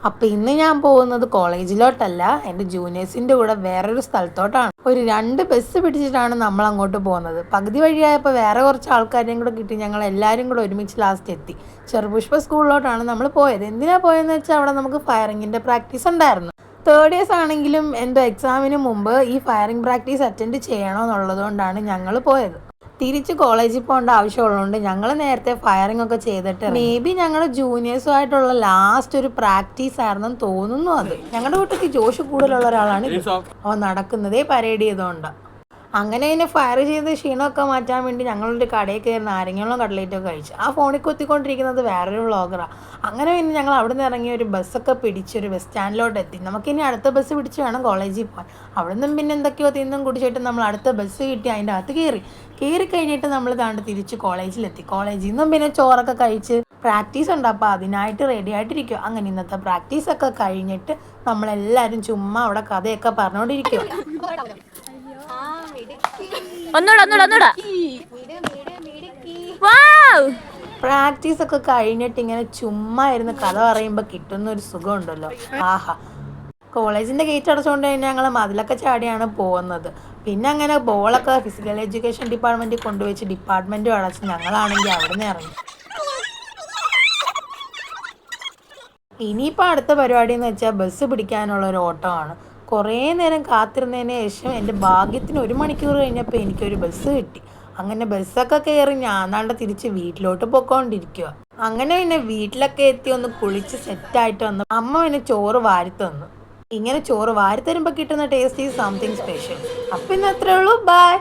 അപ്പോൾ ഇന്ന് ഞാൻ പോകുന്നത് കോളേജിലോട്ടല്ല, എൻ്റെ ജൂനിയേഴ്സിൻ്റെ കൂടെ വേറൊരു സ്ഥലത്തോട്ടാണ്. ഒരു 2 ബസ് പിടിച്ചിട്ടാണ് നമ്മൾ അങ്ങോട്ട് പോകുന്നത്. പകുതി വഴിയായപ്പോൾ വേറെ കുറച്ച് ആൾക്കാരെയും കൂടെ കിട്ടി. ഞങ്ങൾ എല്ലാവരും കൂടെ ഒരുമിച്ച് ലാസ്റ്റ് എത്തി. ചെറുപുഷ്പ സ്കൂളിലോട്ടാണ് നമ്മൾ പോയത്. എന്തിനാണ് പോയതെന്ന് വെച്ചാൽ അവിടെ നമുക്ക് ഫയറിങ്ങിൻ്റെ പ്രാക്ടീസ് ഉണ്ടായിരുന്നു. തേർഡ് ഇയേഴ്സ് ആണെങ്കിലും എന്തോ എക്സാമിന് മുമ്പ് ഈ ഫയറിംഗ് പ്രാക്ടീസ് അറ്റൻഡ് ചെയ്യണമെന്നുള്ളതുകൊണ്ടാണ് ഞങ്ങൾ പോയത്. തിരിച്ച് കോളേജിൽ പോകേണ്ട ആവശ്യമുള്ളതുകൊണ്ട് ഞങ്ങൾ നേരത്തെ ഫയറിംഗ് ഒക്കെ ചെയ്തിട്ട് മേ ബി ഞങ്ങളുടെ ജൂനിയേഴ്സുമായിട്ടുള്ള ലാസ്റ്റ് ഒരു പ്രാക്ടീസ് ആയിരുന്നെന്ന് തോന്നുന്നു. അത് ഞങ്ങളുടെ കൂട്ടത്തിൽ ജോഷ് കൂടുതലുള്ള ഒരാളാണ്. അവൻ നടക്കുന്നതേ പരേഡ് ചെയ്തുകൊണ്ടാണ്. അങ്ങനെ തന്നെ ഫയർ ചെയ്ത് ക്ഷീണമൊക്കെ മാറ്റാൻ വേണ്ടി ഞങ്ങളൊരു കടയിൽ കയറി നാരങ്ങളും കട്ട്ലേറ്റൊക്കെ കഴിച്ചു. ആ ഫോണിൽ കുത്തിക്കൊണ്ടിരിക്കുന്നത് വേറൊരു വ്ളോഗറാണ്. അങ്ങനെ പിന്നെ ഞങ്ങൾ അവിടെ നിന്ന് ഇറങ്ങി ഒരു ബസ്സൊക്കെ പിടിച്ച് ഒരു ബസ് സ്റ്റാൻഡിലോട്ട് എത്തി. നമുക്കിനി അടുത്ത ബസ് പിടിച്ച് വേണം കോളേജിൽ പോകാൻ. അവിടെ നിന്നും പിന്നെ എന്തൊക്കെയോ തിന്നും കുടിച്ചിട്ട് നമ്മൾ അടുത്ത ബസ് കിട്ടി അതിൻ്റെ അകത്ത് കയറി കഴിഞ്ഞിട്ട് നമ്മൾ താണ്ട് തിരിച്ച് കോളേജിലെത്തി. കോളേജിൽ നിന്നും പിന്നെ ചോറൊക്കെ കഴിച്ച് പ്രാക്ടീസ് ഉണ്ട്, അപ്പോൾ അതിനായിട്ട് റെഡി ആയിട്ടിരിക്കുക. അങ്ങനെ ഇന്നത്തെ പ്രാക്ടീസൊക്കെ കഴിഞ്ഞിട്ട് നമ്മളെല്ലാവരും ചുമ്മാ അവിടെ കഥയൊക്കെ പറഞ്ഞുകൊണ്ടിരിക്കുക. പ്രാക്ടീസ് ഒക്കെ കഴിഞ്ഞിട്ട് ഇങ്ങനെ ചുമ്മാ ഇരുന്ന് കഥ പറയുമ്പോൾ കിട്ടുന്ന ഒരു സുഖം ഉണ്ടല്ലോ, ആഹാ. കോളേജിൻ്റെ ഗേറ്റ് അടച്ചുകൊണ്ട് തന്നെ ഞങ്ങൾ മതിലൊക്കെ ചാടിയാണ് പോകുന്നത്. പിന്നെ അങ്ങനെ ബോളൊക്കെ ഫിസിക്കൽ എഡ്യൂക്കേഷൻ ഡിപ്പാർട്ട്മെൻറ്റിൽ കൊണ്ടുവച്ച് ഡിപ്പാർട്ട്മെൻറ്റും അടച്ച് ഞങ്ങളാണെങ്കിൽ അവിടെ നിന്ന് ഇറങ്ങി. ഇനിയിപ്പോൾ അടുത്ത പരിപാടി എന്ന് വെച്ചാൽ ബസ് പിടിക്കാനുള്ള ഒരു ഓട്ടമാണ്. കുറേ നേരം കാത്തിരുന്നതിന് ശേഷം എൻ്റെ ഭാഗ്യത്തിന് 1 മണിക്കൂർ കഴിഞ്ഞപ്പോൾ എനിക്കൊരു ബസ് കിട്ടി. അങ്ങനെ ബസ്സൊക്കെ കയറി ഞാൻ തിരിച്ച് വീട്ടിലോട്ട് പോയിക്കൊണ്ടിരിക്കുക. അങ്ങനെ പിന്നെ വീട്ടിലൊക്കെ എത്തി ഒന്ന് കുളിച്ച് സെറ്റായിട്ട് വന്നു. അമ്മ പിന്നെ ചോറ് വാരി തന്നു. ഇങ്ങനെ ചോറ് വാരി തരുമ്പോൾ കിട്ടുന്ന ടേസ്റ്റ് ഈസ് സംതിങ് സ്പെഷ്യൽ. അപ്പം ഇന്ന് അത്രേ ഉള്ളൂ. ബൈ.